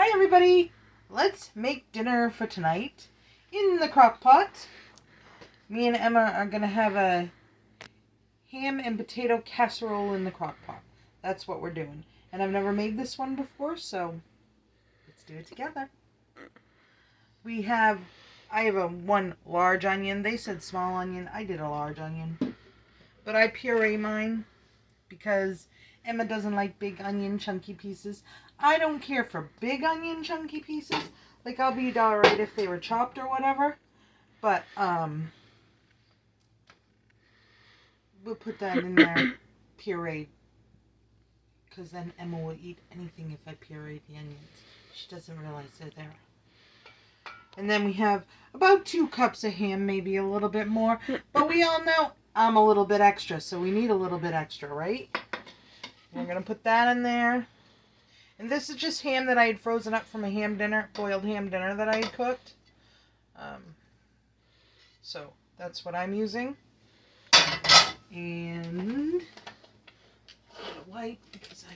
Hi everybody! Let's make dinner for tonight in the Crockpot. Me and Emma are going to have a ham and potato casserole in the Crockpot. That's what we're doing. And I've never made this one before, so let's do it together. I have one large onion. They said small onion. I did a large onion. But I puree mine because Emma doesn't like big onion chunky pieces. I don't care for big onion chunky pieces. Like, I'll be alright if they were chopped or whatever. But, we'll put that in there, pureed. Because then Emma will eat anything if I puree the onions. She doesn't realize they're there. And then we have about 2 cups of ham, maybe a little bit more. But we all know I'm a little bit extra, so we need a little bit extra, right? We're going to put that in there. And this is just ham that I had frozen up from a boiled ham dinner that I had cooked. So that's what I'm using. And a wipe because I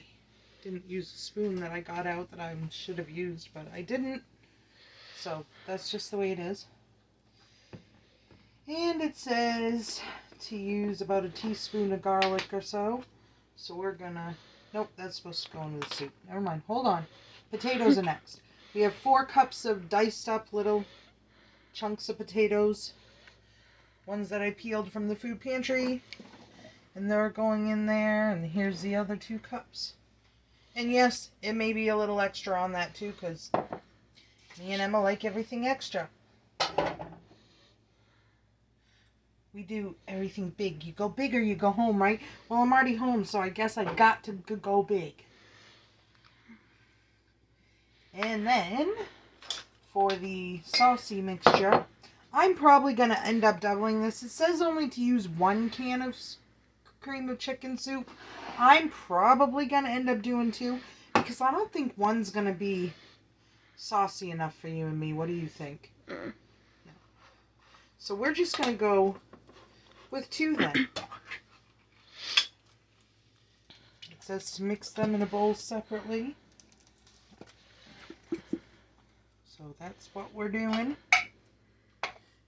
didn't use a spoon that I got out that I should have used, but I didn't. So that's just the way it is. And it says to use about a teaspoon of garlic or so. So we're gonna... Nope, that's supposed to go into the soup. Never mind. Hold on. Potatoes are next. We have 4 cups of diced up little chunks of potatoes. Ones that I peeled from the food pantry. And they're going in there. And here's the other 2 cups. And yes, it may be a little extra on that too, because me and Emma like everything extra. We do everything big. You go big or you go home, right? Well, I'm already home, so I guess I got to go big. And then, for the saucy mixture, I'm probably going to end up doubling this. It says only to use 1 can of cream of chicken soup. I'm probably going to end up doing 2, because I don't think 1's going to be saucy enough for you and me. What do you think? No. So we're just going to go with 2 then. It says to mix them in a bowl separately. So that's what we're doing.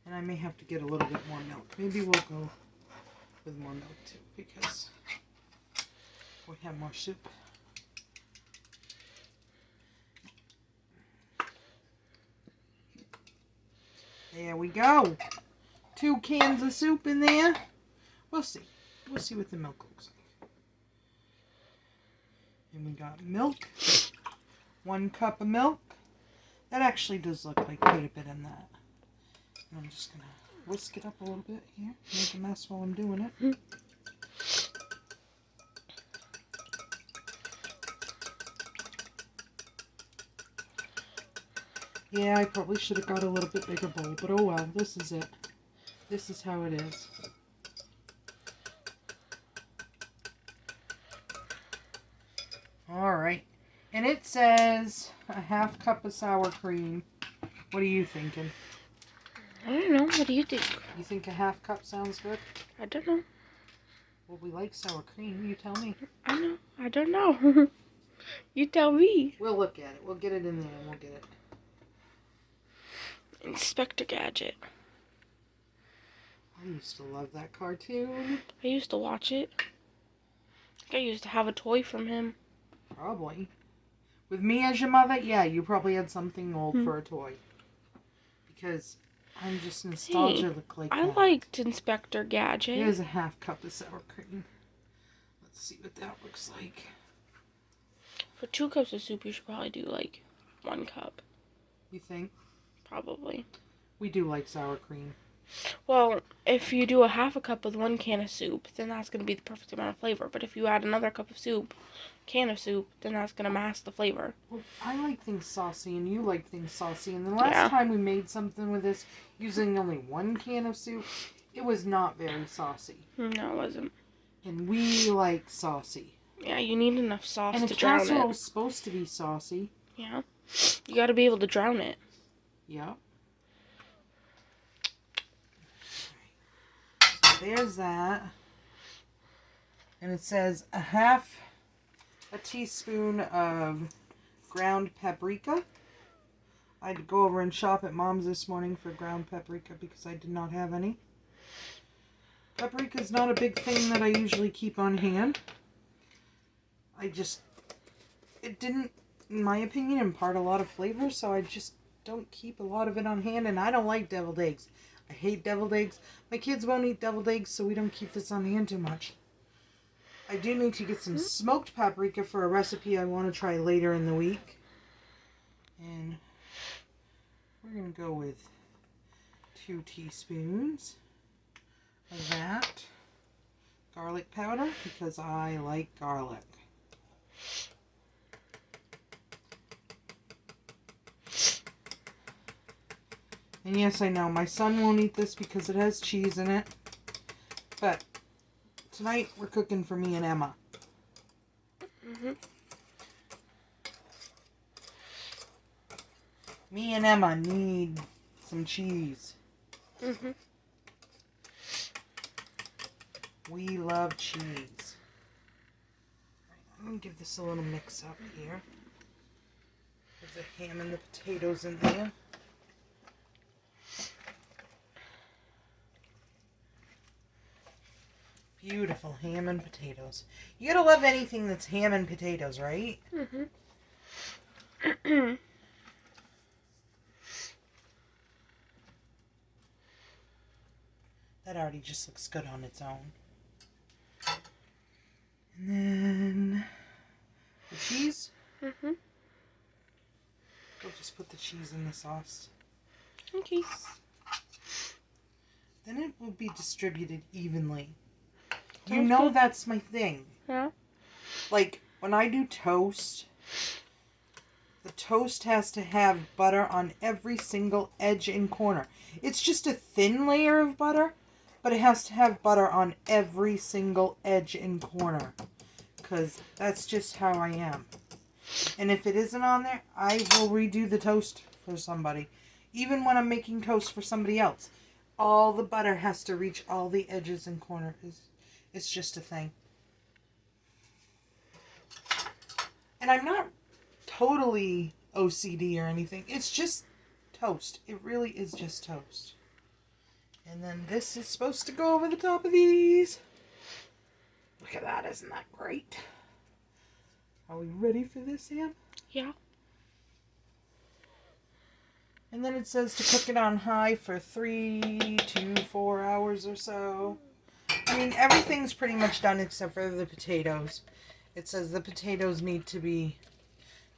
And I may have to get a little bit more milk. Maybe we'll go with more milk too, because we have more soup. There we go. 2 cans of soup in there. We'll see. We'll see what the milk looks like. And we got milk. 1 cup of milk. That actually does look like quite a bit in that. And I'm just going to whisk it up a little bit here. Make a mess while I'm doing it. Yeah, I probably should have got a little bit bigger bowl, but oh well, this is it. This is how it is. Alright. And it says a 1/2 cup of sour cream. What are you thinking? I don't know. What do you think? You think a 1/2 cup sounds good? I don't know. Well, we like sour cream. You tell me. I know. I don't know. You tell me. We'll look at it. We'll get it in there and we'll get it. Inspector Gadget. I used to love that cartoon. I used to watch it. I used to have a toy from him. Probably. With me as your mother, yeah, you probably had something old for a toy. Because I'm just nostalgic like I that. liked Inspector Gadget. Here's a 1/2 cup of sour cream. Let's see what that looks like. For 2 cups of soup, you should probably do like 1 cup. You think? Probably. We do like sour cream. Well, if you do a 1/2 cup with 1 can of soup, then that's going to be the perfect amount of flavor. But if you add another cup of soup, can of soup, then that's going to mask the flavor. Well, I like things saucy and you like things saucy. And the last time we made something with this using only 1 can of soup, it was not very saucy. No, it wasn't. And we like saucy. Yeah, you need enough sauce and to drown it. And a casserole's supposed to be saucy. Yeah. You got to be able to drown it. Yeah. So there's that. And it says a 1/2 teaspoon of ground paprika. I had to go over and shop at Mom's this morning for ground paprika because I did not have any. Paprika is not a big thing that I usually keep on hand. It didn't, in my opinion, impart a lot of flavor, so I just don't keep a lot of it on hand, and I don't like deviled eggs. I hate deviled eggs. My kids won't eat deviled eggs, so we don't keep this on hand too much. I do need to get some smoked paprika for a recipe I want to try later in the week. And we're going to go with 2 teaspoons of that. Garlic powder, because I like garlic. And yes, I know, my son won't eat this because it has cheese in it. But tonight, we're cooking for me and Emma. Me and Emma need some cheese. We love cheese. I'm going to give this a little mix up here. There's the ham and the potatoes in there. Beautiful ham and potatoes. You gotta love anything that's ham and potatoes, right? That already just looks good on its own. And then the cheese. We'll just put the cheese in the sauce. Okay. Then it will be distributed evenly. You Sounds know good. that's my thing. Yeah. Like, when I do toast, the toast has to have butter on every single edge and corner. It's just a thin layer of butter, but it has to have butter on every single edge and corner. Because that's just how I am. And if it isn't on there, I will redo the toast for somebody. Even when I'm making toast for somebody else. All the butter has to reach all the edges and corners. It's just a thing. And I'm not totally OCD or anything. It's just toast. It really is just toast. And then this is supposed to go over the top of these. Look at that. Isn't that great? Are we ready for this, Sam? Yeah. And then it says to cook it on high for 3 to 4 hours or so. I mean, everything's pretty much done except for the potatoes. It says the potatoes need to be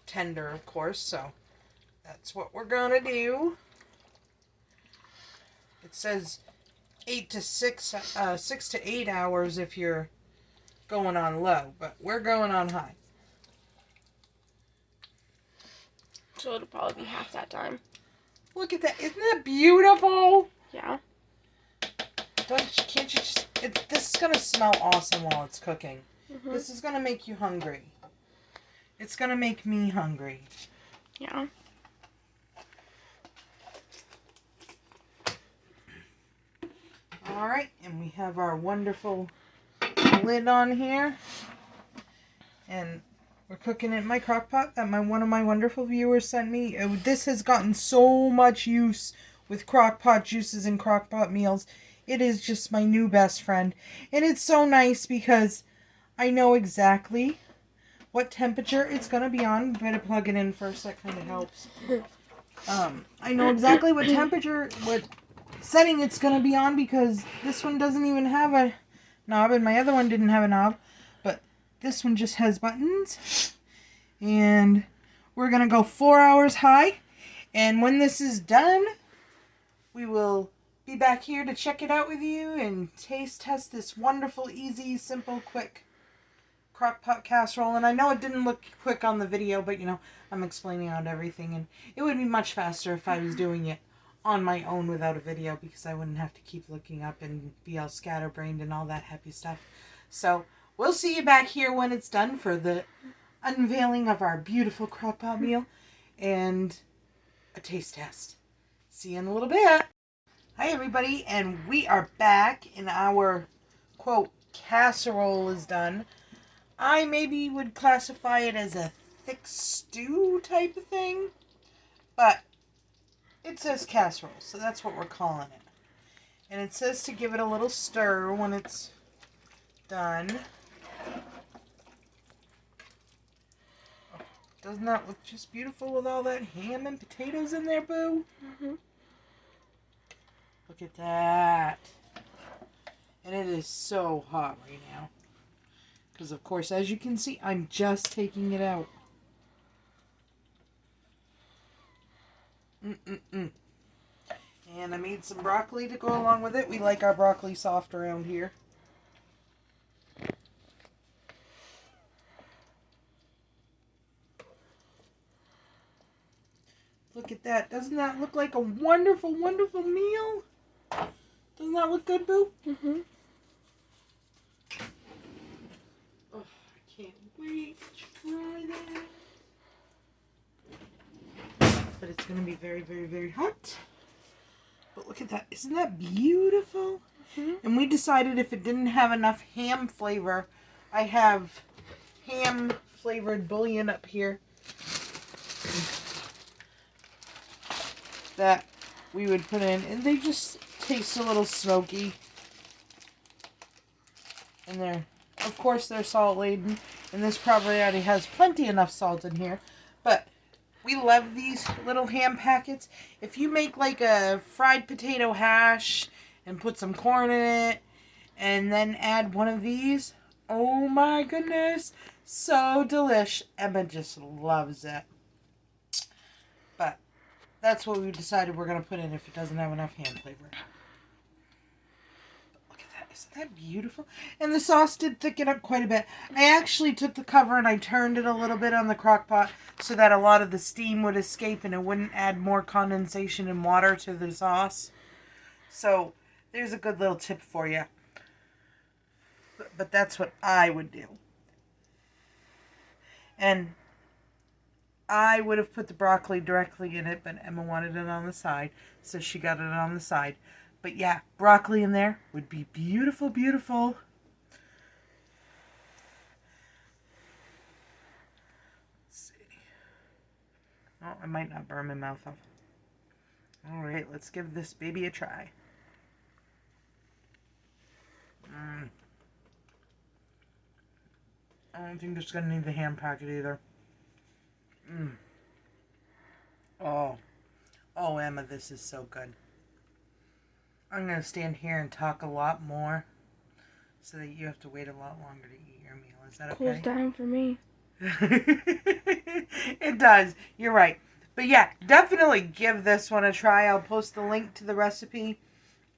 tender, of course, so that's what we're gonna do. It says 6 to 8 hours if you're going on low, but we're going on high. So it'll probably be half that time. Look at that. Isn't that beautiful? Yeah. Can't you just... this is going to smell awesome while it's cooking. Mm-hmm. This is going to make you hungry. It's going to make me hungry. Yeah. Alright, and we have our wonderful lid on here. And we're cooking it in my Crockpot that one of my wonderful viewers sent me. This has gotten so much use with Crockpot juices and Crockpot meals. It is just my new best friend. And it's so nice because I know exactly what temperature it's going to be on. Better plug it in first. That kind of helps. I know exactly what temperature, what setting it's going to be on because this one doesn't even have a knob and my other one didn't have a knob. But this one just has buttons. And we're going to go 4 hours high. And when this is done, we will be back here to check it out with you and taste test this wonderful, easy, simple, quick Crockpot casserole. And I know it didn't look quick on the video, but you know, I'm explaining out everything. And it would be much faster if I was doing it on my own without a video because I wouldn't have to keep looking up and be all scatterbrained and all that happy stuff. So we'll see you back here when it's done for the unveiling of our beautiful Crockpot meal and a taste test. See you in a little bit. Hi everybody, and we are back and our quote casserole is done. I maybe would classify it as a thick stew type of thing. But it says casserole, so that's what we're calling it. And it says to give it a little stir when it's done. Oh, doesn't that look just beautiful with all that ham and potatoes in there, Boo? Mm-hmm. Look at that. And it is so hot right now. Because, of course, as you can see, I'm just taking it out. And I made some broccoli to go along with it. We like our broccoli soft around here. Look at that. Doesn't that look like a wonderful, wonderful meal? Doesn't that look good, Boo? Mm-hmm. Oh, I can't wait to try that. But it's going to be very, very, very hot. But look at that. Isn't that beautiful? Mm-hmm. And we decided if it didn't have enough ham flavor, I have ham flavored bouillon up here that we would put in. And they just taste a little smoky. And of course, they're salt laden. And this probably already has plenty enough salt in here. But we love these little ham packets. If you make like a fried potato hash and put some corn in it and then add one of these, oh my goodness, so delish. Emma just loves it. But that's what we decided we're going to put in if it doesn't have enough ham flavor. Look at that. Isn't that beautiful? And the sauce did thicken up quite a bit. I actually took the cover and I turned it a little bit on the Crockpot so that a lot of the steam would escape and it wouldn't add more condensation and water to the sauce. So there's a good little tip for you. But that's what I would do. And I would have put the broccoli directly in it, but Emma wanted it on the side, so she got it on the side. But yeah, broccoli in there would be beautiful, beautiful. Let's see. Oh, I might not burn my mouth off. All right, let's give this baby a try. I don't think it's going to need the ham packet either. Oh, Emma, this is so good. I'm going to stand here and talk a lot more so that you have to wait a lot longer to eat your meal. Is that okay? Cools down for me. It does. You're right. But yeah, definitely give this one a try. I'll post the link to the recipe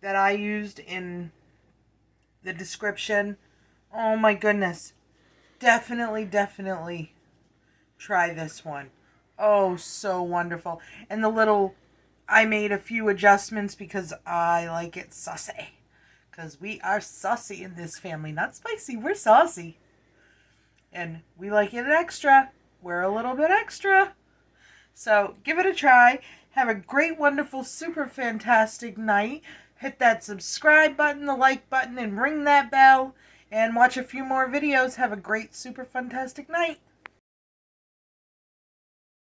that I used in the description. Oh my goodness. Definitely, definitely try this one. Oh, so wonderful. And I made a few adjustments because I like it saucy. Because we are saucy in this family. Not spicy, we're saucy. And we like it extra. We're a little bit extra. So give it a try. Have a great, wonderful, super fantastic night. Hit that subscribe button, the like button, and ring that bell. And watch a few more videos. Have a great, super fantastic night.